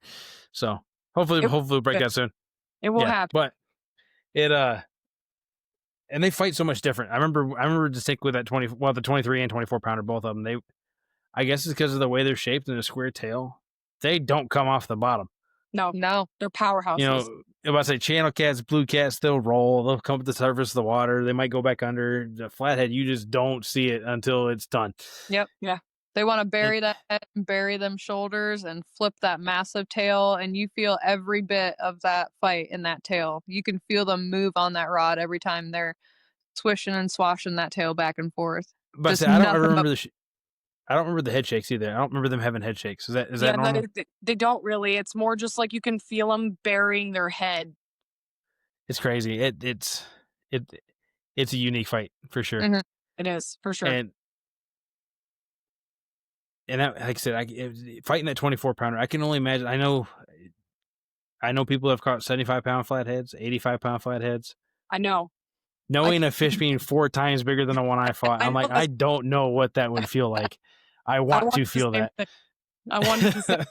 So hopefully we'll break that soon. It will happen. But and they fight so much different. I remember to stick with that the 23 and 24 pounder, both of them. I guess it's because of the way they're shaped and the square tail. They don't come off the bottom. No, they're powerhouses. If I say channel cats, blue cats, they'll roll. They'll come to the surface of the water. They might go back under. The flathead, you just don't see it until it's done. Yep. Yeah. They want to And bury that head and bury them shoulders and flip that massive tail, and you feel every bit of that fight in that tail. You can feel them move on that rod every time they're swishing and swashing that tail back and forth. but I Just say I don't ever nothing but remember I don't remember the head shakes either. I don't remember them having head shakes. Is that Yeah, normal? they don't really. It's more just like you can feel them burying their head. It's crazy. It it's a unique fight for sure. Mhm. It is for sure. And that, like I said, fighting that 24-pounder, I can only imagine. I know people have caught 75-pound flatheads, 85-pound flatheads. I know. Knowing a fish being 4 times bigger than the one I fought, I I'm like, know. I don't know what that would feel like. I I want want to the feel same that. thing. I wanted to say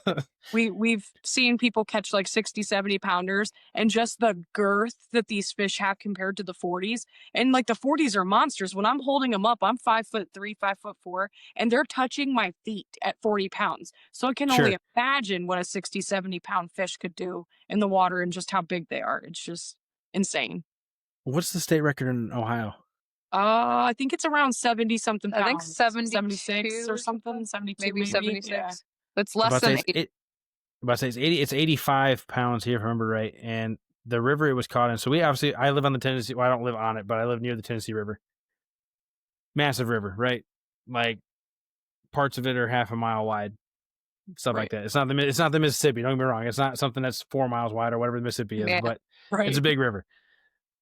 we've seen people catch like 60, 70 pounders, and just the girth that these fish have compared to the 40s. And like the 40s are monsters. When I'm holding them up, I'm 5'3", 5'4", and they're touching my feet at 40 pounds. So I can Sure. only imagine what a 60, 70-pound fish could do in the water and just how big they are. It's just insane. What's the state record in Ohio? I think it's around 70 something I think pounds. 72 or something, 72 maybe maybe. 76. Yeah. It's I'm less about to say than it's 80. about to say it's 80. It's 85 pounds here, if I remember right. And the river it was caught in. So I live on the Tennessee. Well, I don't live on it, but I live near the Tennessee River. Massive river, right? Like parts of it are half a mile wide, stuff like Right. that. It's not the Mississippi. Don't get me wrong. It's not something that's 4 miles wide or whatever the Mississippi is, Yeah. but Right. it's a big river.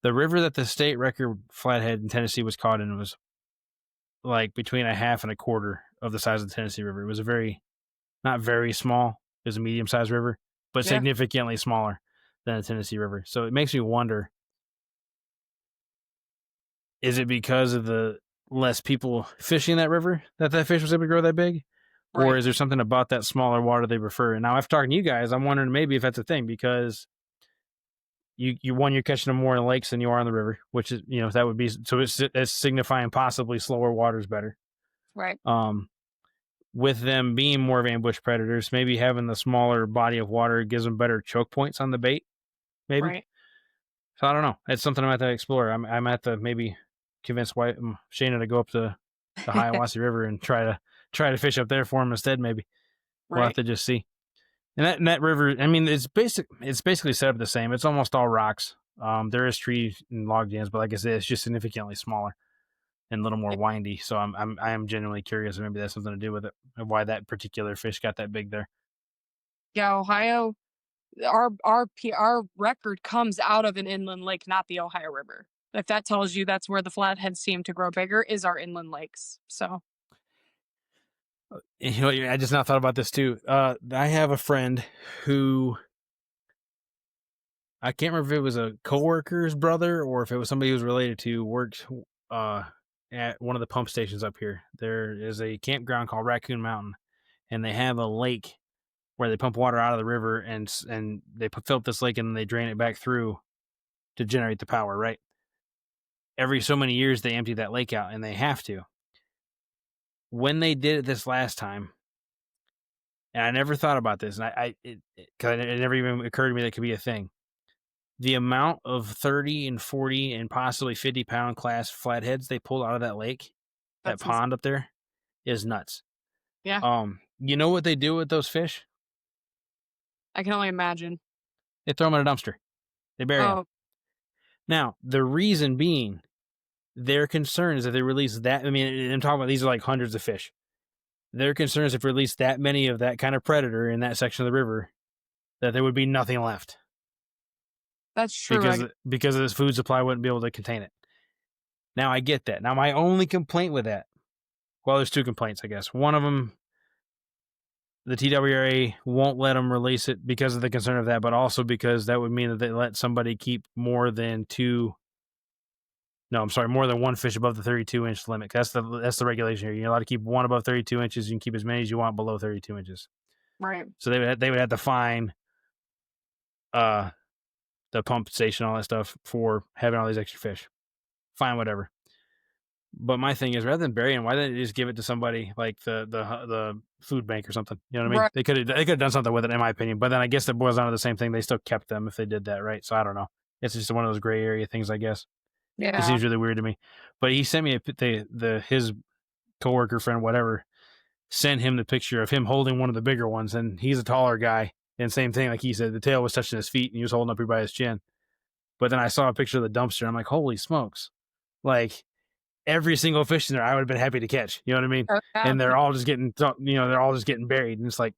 The river that the state record flathead in Tennessee was caught in was like between a half and a quarter of the size of the Tennessee River. It was not very small. It was a medium sized river, but Yeah. significantly smaller than the Tennessee River. So it makes me wonder, is it because of the less people fishing that river that fish was able to grow that big? Or Right. is there something about that smaller water they prefer? And now after talking to you guys, I'm wondering maybe if that's a thing because you're catching them more in lakes than you are on the river, which is, that would be, so it's signifying possibly slower waters better. Right. With them being more of ambush predators, maybe having the smaller body of water gives them better choke points on the bait, maybe. Right. So I don't know. It's something I'm at to explore. I'm at the maybe convince Shayna to go up to the Hiawassee River and try to fish up there for him instead. Maybe we'll have Right. to just see. And that river, I mean, it's basically set up the same. It's almost all rocks. There is trees and log jams, but like I said, it's just significantly smaller and a little more windy. So I am genuinely curious. Maybe that's something to do with it, and why that particular fish got that big there. Yeah, Ohio. Our record comes out of an inland lake, not the Ohio River. If that tells you that's where the flatheads seem to grow bigger, is our inland lakes. So I just now thought about this too. I have a friend who, I can't remember if it was a coworker's brother or if it was somebody who was related to, worked at one of the pump stations up here. There is a campground called Raccoon Mountain, and they have a lake where they pump water out of the river, and they fill up this lake and they drain it back through to generate the power. Right. Every so many years they empty that lake out, and they have to. When they did it this last time, and I never thought about this, and because it never even occurred to me that could be a thing. The amount of 30 and 40 and possibly 50-pound class flatheads they pulled out of that lake, that pond up there, is nuts. Yeah. You know what they do with those fish? I can only imagine. They throw them in a dumpster. They bury them. Oh, Now, the reason being, their concern is that they release that. I mean, I'm talking about these are like hundreds of fish. Their concern is if we release that many of that kind of predator in that section of the river, that there would be nothing left. that's true. Because of this food supply wouldn't be able to contain it. Now, I get that. Now, my only complaint with that, well, there's 2 complaints, I guess. One of them, the TWRA won't let them release it because of the concern of that, but also because that would mean that they let somebody keep more than 1 fish above the 32-inch limit. That's the regulation here. You're allowed to keep 1 above 32 inches. You can keep as many as you want below 32 inches. Right. So they would have to fine the pump station, all that stuff, for having all these extra fish. Fine, whatever. But my thing is, rather than burying, why didn't they just give it to somebody like the food bank or something? You know what I mean? Right. They could have done something with it, in my opinion. But then I guess that boils down to the same thing. They still kept them if they did that, right? So I don't know. It's just one of those gray area things, I guess. It Yeah. seems really weird to me. But he sent me his coworker friend, whatever, sent him the picture of him holding one of the bigger ones, and he's a taller guy. And same thing, like he said, the tail was touching his feet and he was holding up here by his chin. But then I saw a picture of the dumpster and I'm like, holy smokes. Like every single fish in there, I would have been happy to catch. You know what I mean? Oh, yeah. And they're all just getting, they're all just getting buried. And it's like,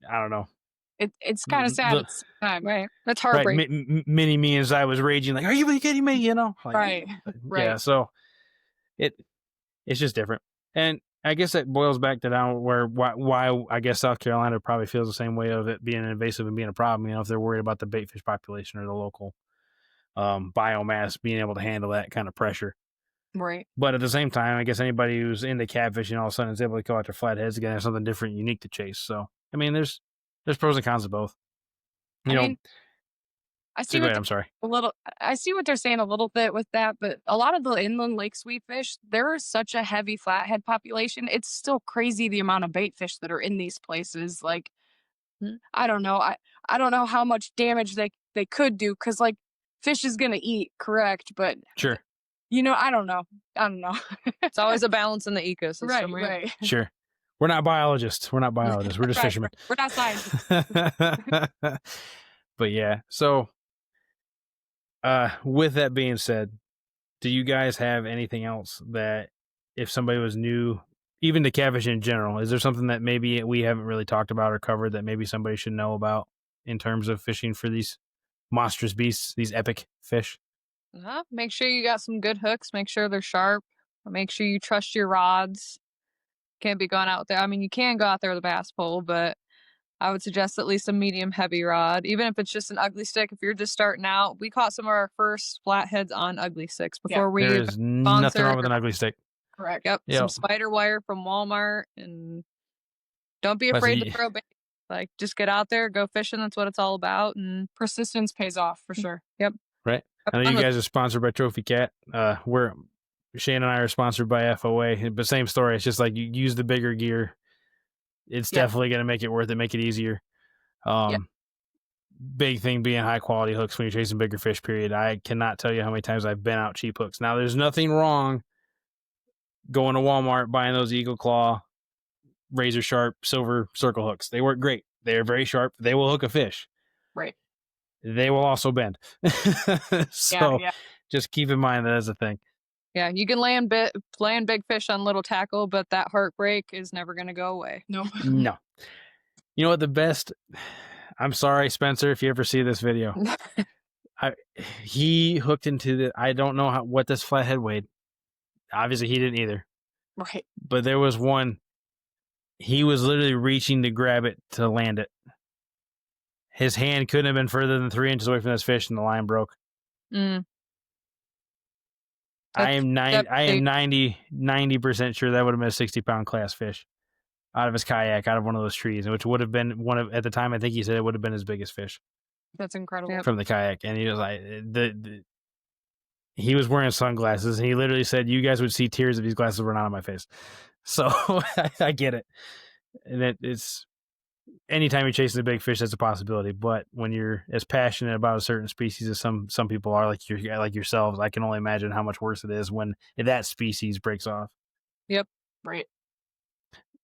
I don't know. It's kind of sad at the same time. Right. That's Right. heartbreaking. Mini me as I was raging, like, are you kidding me? You know? Like, Right. Right. Yeah. So it's just different. And I guess that boils back to down why I guess South Carolina probably feels the same way of it being invasive and being a problem. You know, if they're worried about the bait fish population or the local biomass being able to handle that kind of pressure. Right. But at the same time, I guess anybody who's into catfishing all of a sudden is able to go out their flatheads again, have something different, unique to chase. So I mean, there's pros and cons of both. You know, I see go what ahead, I'm sorry. I see what they're saying a little bit with that, but a lot of the inland lake sweet fish, there is such a heavy flathead population. It's still crazy the amount of bait fish that are in these places. Like, I don't know. I don't know how much damage they could do because like fish is gonna eat, correct? But Sure. you know, I don't know. It's always a balance in the ecosystem. Right, Right. right. Sure. We're not biologists. We're just Right, fishermen. We're not scientists. But yeah. So with that being said, do you guys have anything else that if somebody was new, even to catfish in general, is there something that maybe we haven't really talked about or covered that maybe somebody should know about in terms of fishing for these monstrous beasts, these epic fish? Make sure you got some good hooks. Make sure they're sharp. Make sure you trust your rods. Can't be going out there. I mean, you can go out there with a bass pole, but I would suggest at least a medium heavy rod, even if it's just an ugly stick. If you're just starting out, we caught some of our first flatheads on ugly sticks before we There is nothing wrong with an ugly stick. Correct. Yep. Yep. Some spider wire from Walmart, and don't be afraid to throw bait. Like, just get out there, go fishing. That's what it's all about. And Persistence pays off for sure. Yep. Right. I know you guys are sponsored by Trophy Cat. Shane and I are sponsored by FOA, but same story. It's just like you use the bigger gear. It's definitely going to make it worth it, make it easier. Big thing being high quality hooks when you're chasing bigger fish, period. I cannot tell you how many times I've been out cheap hooks. Now, there's nothing wrong going to Walmart, buying those Eagle Claw, razor sharp, silver circle hooks. They work great. They're very sharp. They will hook a fish. Right. They will also bend. So just keep in mind that as a thing. Yeah, you can land big fish on little tackle, but that heartbreak is never going to go away. No. No. You know what the best... I'm sorry, Spencer, if you ever see this video. He hooked into the... I don't know what this flathead weighed. Obviously, he didn't either. Right. But there was one... He was literally reaching to grab it to land it. His hand couldn't have been further than 3 inches away from this fish, and the line broke. I am 90% sure that would have been a 60-pound class fish out of his kayak, out of one of those trees, which would have been at the time, I think he said it would have been his biggest fish. That's incredible. From the kayak. And he was like, he was wearing sunglasses, and he literally said, you guys would see tears if these glasses were not on my face. So I get it. And it's anytime you're chasing a big fish, that's a possibility. But when you're as passionate about a certain species as some people are, like yourselves, I can only imagine how much worse it is when that species breaks off. Yep. Right.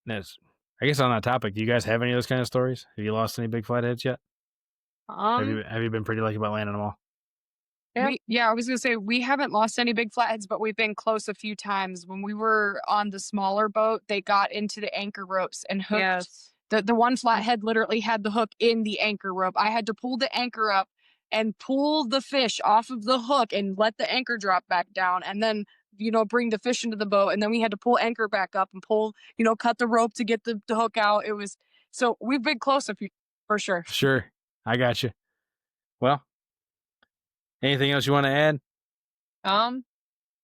I guess on that topic, do you guys have any of those kind of stories? Have you lost any big flatheads yet? Have you been pretty lucky about landing them all? I was gonna say we haven't lost any big flatheads, but we've been close a few times. When we were on the smaller boat, they got into the anchor ropes and hooked. Yes. The one flathead literally had the hook in the anchor rope. I had to pull the anchor up and pull the fish off of the hook and let the anchor drop back down, and then bring the fish into the boat, and then we had to pull anchor back up and pull, cut the rope to get the hook out. It was so we've been close a few for sure. Sure, I got you. Well, anything else you want to add?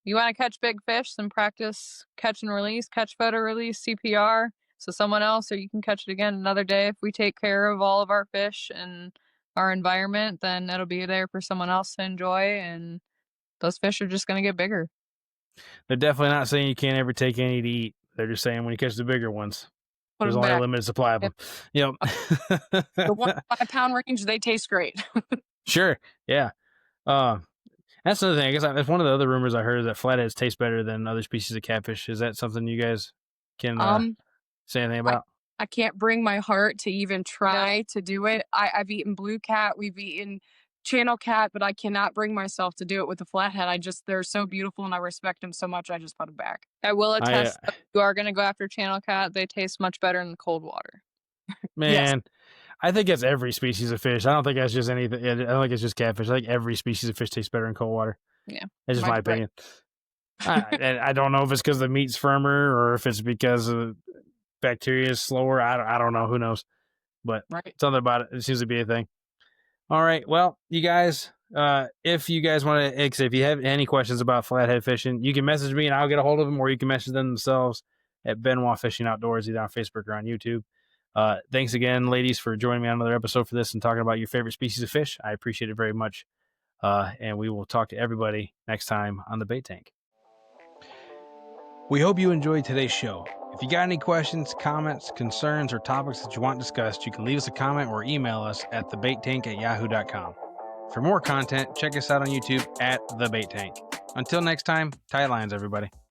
You want to catch big fish, then practice catch and release, catch, photo, release, CPR. So someone else, or you can catch it again another day. If we take care of all of our fish and our environment, then it'll be there for someone else to enjoy, and those fish are just going to get bigger. They're definitely not saying you can't ever take any to eat. They're just saying when you catch the bigger ones, there's only a limited supply of them. Yep. The 1 5 pound range, they taste great. Sure. Yeah. That's another thing. I guess that's one of the other rumors I heard is that flatheads taste better than other species of catfish. Is that something you guys can say anything I about? I can't bring my heart to even try to do it. I've eaten blue cat, we've eaten channel cat, but I cannot bring myself to do it with the flathead. They're so beautiful and I respect them so much. I just put them back. I will I attest that if you are gonna go after channel cat, they taste much better in the cold water. Yes, man, I think it's every species of fish. I don't think that's just anything. I don't think it's just catfish. I think every species of fish tastes better in cold water. Yeah. That's just might my be right. opinion. I don't know if it's because the meat's firmer or if it's because bacteria is slower. I don't know. Who knows? But Right. something about it. It seems to be a thing. All right. Well, you guys, if you guys want to, if you have any questions about flathead fishing, you can message me and I'll get a hold of them, or you can message them themselves at Benoit Fishing Outdoors, either on Facebook or on YouTube. Thanks again, ladies, for joining me on another episode for this and talking about your favorite species of fish. I appreciate it very much. And we will talk to everybody next time on the Bait Tank. We hope you enjoyed today's show. If you got any questions, comments, concerns, or topics that you want discussed, you can leave us a comment or email us at thebaittank@yahoo.com. For more content, check us out on YouTube at The Bait Tank. Until next time, tight lines, everybody.